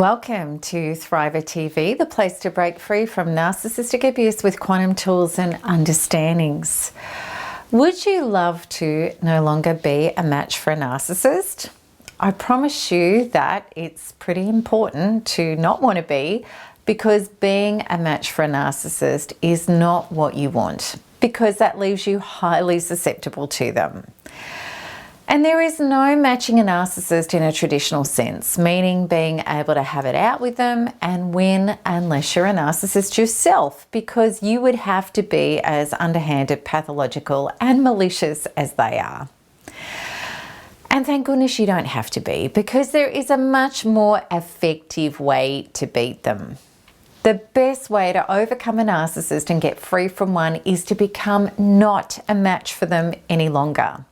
Welcome to Thriver TV, the place to break free from narcissistic abuse with quantum tools and understandings. Would you love to no longer be a match for a narcissist? I promise you that it's pretty important to not want to be, because being a match for a narcissist is not what you want, because that leaves you highly susceptible to them. And there is no matching a narcissist in a traditional sense, meaning being able to have it out with them and win, unless you're a narcissist yourself, because you would have to be as underhanded, pathological and malicious as they are. And thank goodness you don't have to be, because there is a much more effective way to beat them. The best way to overcome a narcissist and get free from one is to become not a match for them any longer.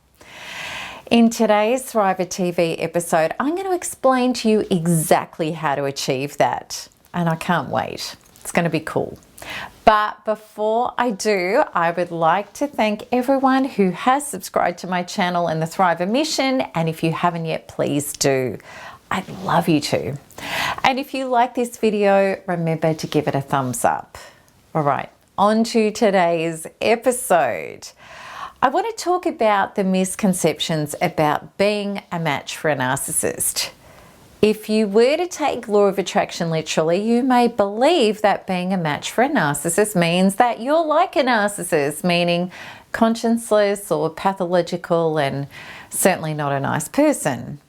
In today's Thriver TV episode, I'm going to explain to you exactly how to achieve that. And I can't wait. It's going to be cool. But before I do, I would like to thank everyone who has subscribed to my channel and the Thriver mission. And if you haven't yet, please do. I'd love you to. And if you like this video, remember to give it a thumbs up. All right, on to today's episode. I want to talk about the misconceptions about being a match for a narcissist. If you were to take law of attraction literally, you may believe that being a match for a narcissist means that you're like a narcissist, meaning conscienceless or pathological and certainly not a nice person.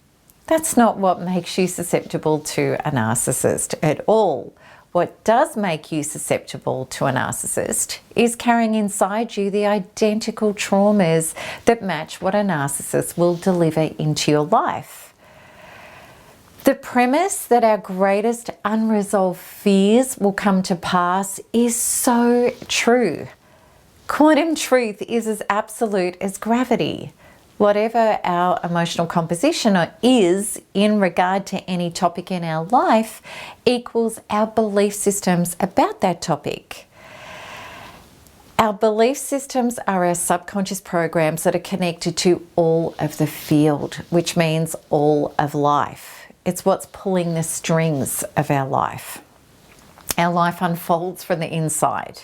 That's not what makes you susceptible to a narcissist at all. What does make you susceptible to a narcissist is carrying inside you the identical traumas that match what a narcissist will deliver into your life. The premise that our greatest unresolved fears will come to pass is so true. Quantum truth is as absolute as gravity. Whatever our emotional composition is in regard to any topic in our life equals our belief systems about that topic. Our belief systems are our subconscious programs that are connected to all of the field, which means all of life. It's what's pulling the strings of our life. Our life unfolds from the inside.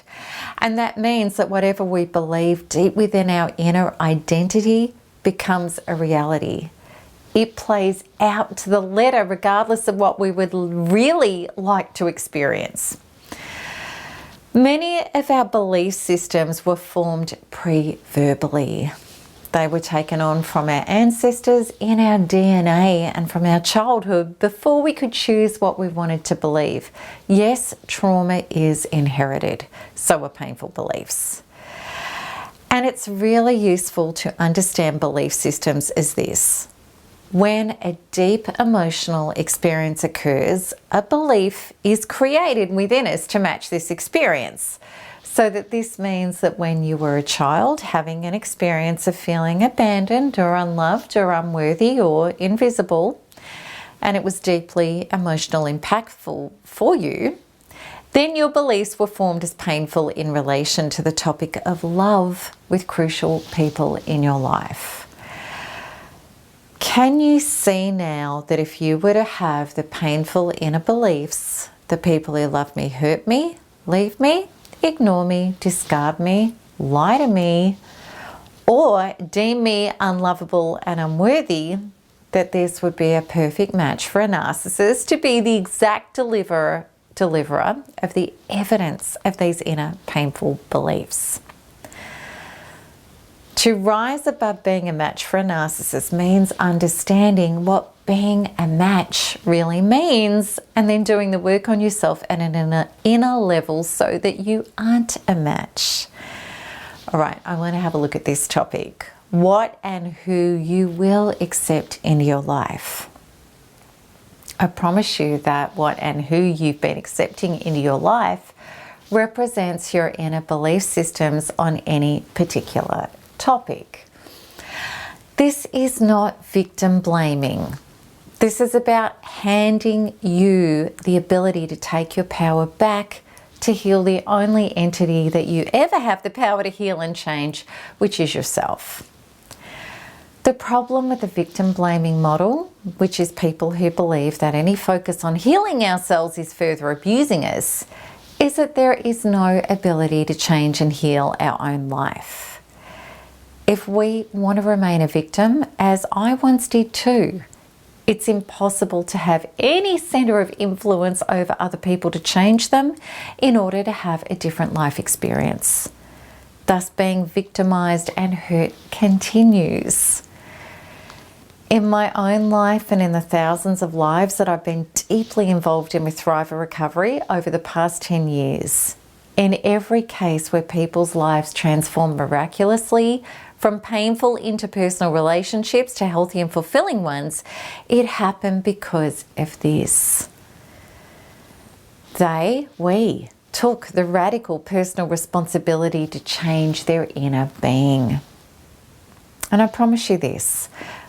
And that means that whatever we believe deep within our inner identity becomes a reality. It plays out to the letter regardless of what we would really like to experience. Many of our belief systems were formed pre-verbally. They were taken on from our ancestors in our DNA and from our childhood before we could choose what we wanted to believe. Yes, trauma is inherited, so are painful beliefs. And it's really useful to understand belief systems as this. When a deep emotional experience occurs, a belief is created within us to match this experience. So that this means that when you were a child having an experience of feeling abandoned or unloved or unworthy or invisible, and it was deeply emotional impactful for you, then your beliefs were formed as painful in relation to the topic of love with crucial people in your life. Can you see now that if you were to have the painful inner beliefs, the people who love me hurt me, leave me, ignore me, discard me, lie to me, or deem me unlovable and unworthy, that this would be a perfect match for a narcissist to be the exact deliverer of the evidence of these inner painful beliefs. To rise above being a match for a narcissist means understanding what being a match really means, and then doing the work on yourself at an inner level so that you aren't a match. All right, I want to have a look at this topic. What and who you will accept into your life. I promise you that what and who you've been accepting into your life represents your inner belief systems on any particular topic. This is not victim blaming. This is about handing you the ability to take your power back to heal the only entity that you ever have the power to heal and change, which is yourself. The problem with the victim blaming model, which is people who believe that any focus on healing ourselves is further abusing us, is that there is no ability to change and heal our own life. If we want to remain a victim, as I once did too, it's impossible to have any centre of influence over other people to change them in order to have a different life experience. Thus, being victimised and hurt continues. In my own life and in the thousands of lives that I've been deeply involved in with Thriver Recovery over the past 10 years, in every case where people's lives transform miraculously from painful interpersonal relationships to healthy and fulfilling ones, it happened because of this. We took the radical personal responsibility to change their inner being. And I promise you this,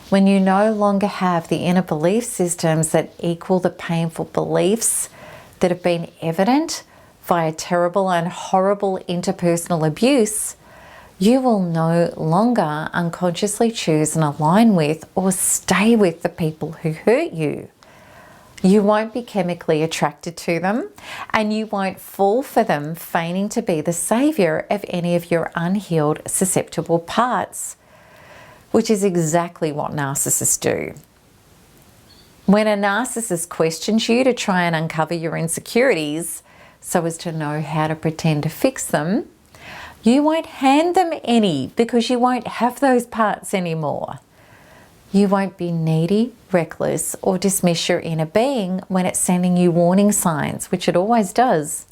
when you no longer have the inner belief systems that equal the painful beliefs that have been evident via terrible and horrible interpersonal abuse, you will no longer unconsciously choose and align with or stay with the people who hurt you. You won't be chemically attracted to them, and you won't fall for them feigning to be the saviour of any of your unhealed, susceptible parts, which is exactly what narcissists do. When a narcissist questions you to try and uncover your insecurities so as to know how to pretend to fix them, you won't hand them any because you won't have those parts anymore. You won't be needy, reckless, or dismiss your inner being when it's sending you warning signs, which it always does,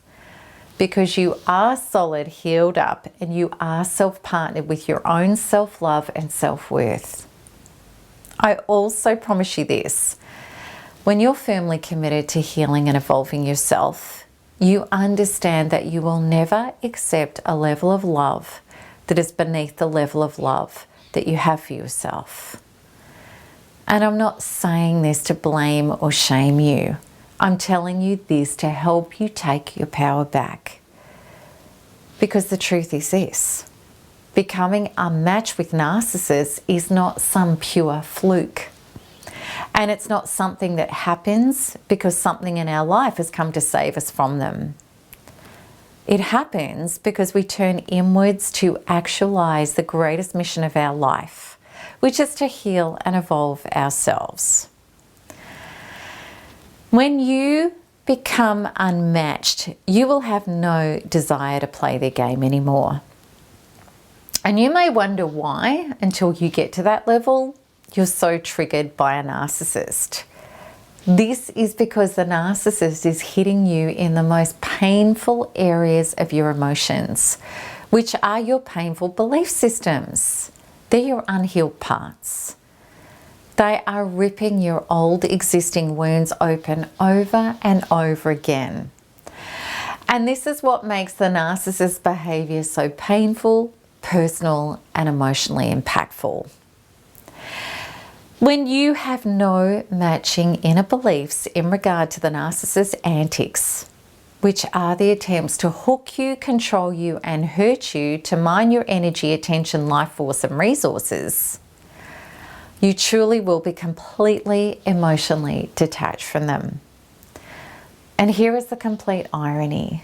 because you are solid, healed up, and you are self-partnered with your own self-love and self-worth. I also promise you this, when you're firmly committed to healing and evolving yourself, you understand that you will never accept a level of love that is beneath the level of love that you have for yourself. And I'm not saying this to blame or shame you. I'm telling you this to help you take your power back. Because the truth is this, becoming unmatched with narcissists is not some pure fluke. And it's not something that happens because something in our life has come to save us from them. It happens because we turn inwards to actualize the greatest mission of our life, which is to heal and evolve ourselves. When you become unmatched, you will have no desire to play their game anymore. And you may wonder why, until you get to that level, you're so triggered by a narcissist. This is because the narcissist is hitting you in the most painful areas of your emotions, which are your painful belief systems. They're your unhealed parts. They are ripping your old existing wounds open over and over again. And this is what makes the narcissist's behavior so painful, personal, and emotionally impactful. When you have no matching inner beliefs in regard to the narcissist's antics, which are the attempts to hook you, control you, and hurt you to mine your energy, attention, life force, and resources, you truly will be completely emotionally detached from them. And here is the complete irony.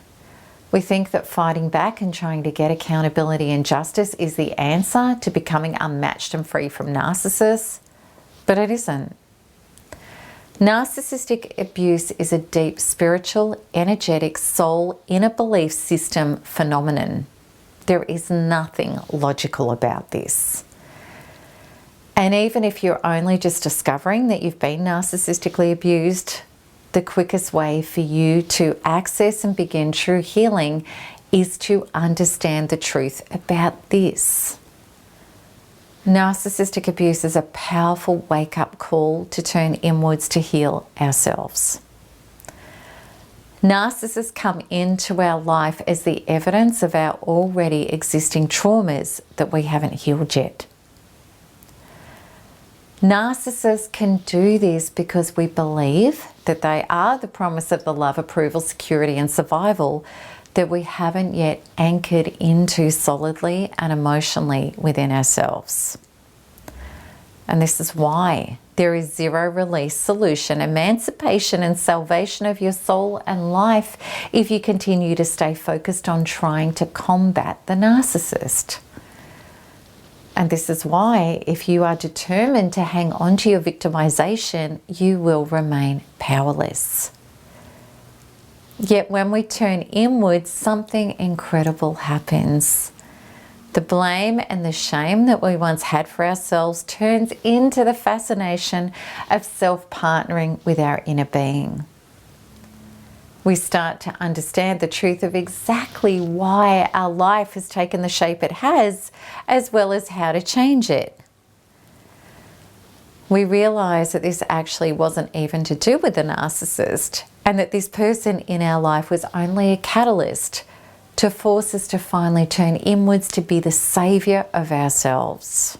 We think that fighting back and trying to get accountability and justice is the answer to becoming unmatched and free from narcissists, but it isn't. Narcissistic abuse is a deep spiritual, energetic, soul, inner belief system phenomenon. There is nothing logical about this. And even if you're only just discovering that you've been narcissistically abused, the quickest way for you to access and begin true healing is to understand the truth about this. Narcissistic abuse is a powerful wake-up call to turn inwards to heal ourselves. Narcissists come into our life as the evidence of our already existing traumas that we haven't healed yet. Narcissists can do this because we believe that they are the promise of the love, approval, security, and survival that we haven't yet anchored into solidly and emotionally within ourselves. And this is why there is zero release solution, emancipation and salvation of your soul and life if you continue to stay focused on trying to combat the narcissist. And this is why if you are determined to hang on to your victimization, you will remain powerless. Yet when we turn inwards, something incredible happens. The blame and the shame that we once had for ourselves turns into the fascination of self-partnering with our inner being. We start to understand the truth of exactly why our life has taken the shape it has, as well as how to change it. We realize that this actually wasn't even to do with the narcissist, and that this person in our life was only a catalyst to force us to finally turn inwards to be the saviour of ourselves.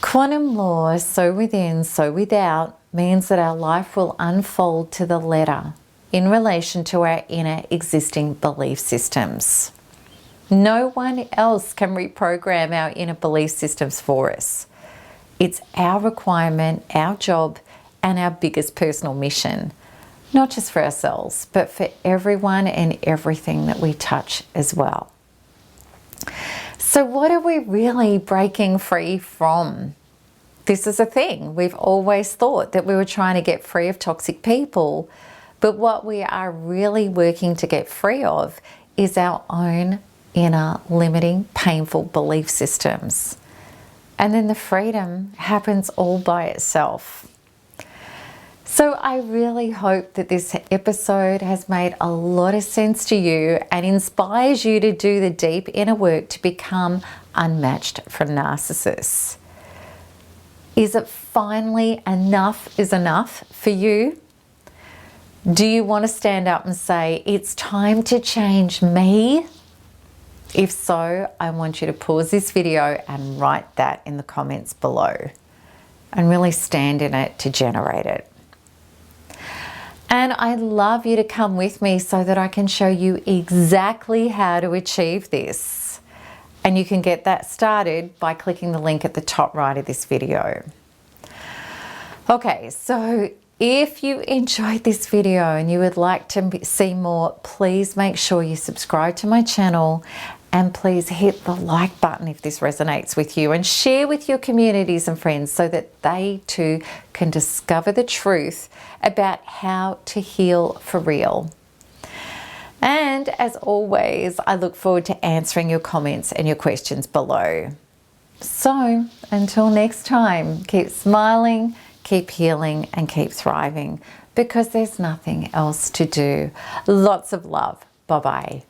Quantum law, so within, so without, means that our life will unfold to the letter in relation to our inner existing belief systems. No one else can reprogram our inner belief systems for us. It's our requirement, our job, and our biggest personal mission. Not just for ourselves, but for everyone and everything that we touch as well. So what are we really breaking free from? This is a thing. We've always thought that we were trying to get free of toxic people, but what we are really working to get free of is our own inner limiting, painful belief systems. And then the freedom happens all by itself. So I really hope that this episode has made a lot of sense to you and inspires you to do the deep inner work to become unmatched from narcissists. Is it finally enough is enough for you? Do you want to stand up and say, it's time to change me? If so, I want you to pause this video and write that in the comments below and really stand in it to generate it. And I'd love you to come with me so that I can show you exactly how to achieve this. And you can get that started by clicking the link at the top right of this video. Okay, so if you enjoyed this video and you would like to see more, please make sure you subscribe to my channel and please hit the like button if this resonates with you and share with your communities and friends so that they too can discover the truth about how to heal for real. And as always, I look forward to answering your comments and your questions below. So until next time, keep smiling, keep healing, and keep thriving because there's nothing else to do. Lots of love. Bye-bye.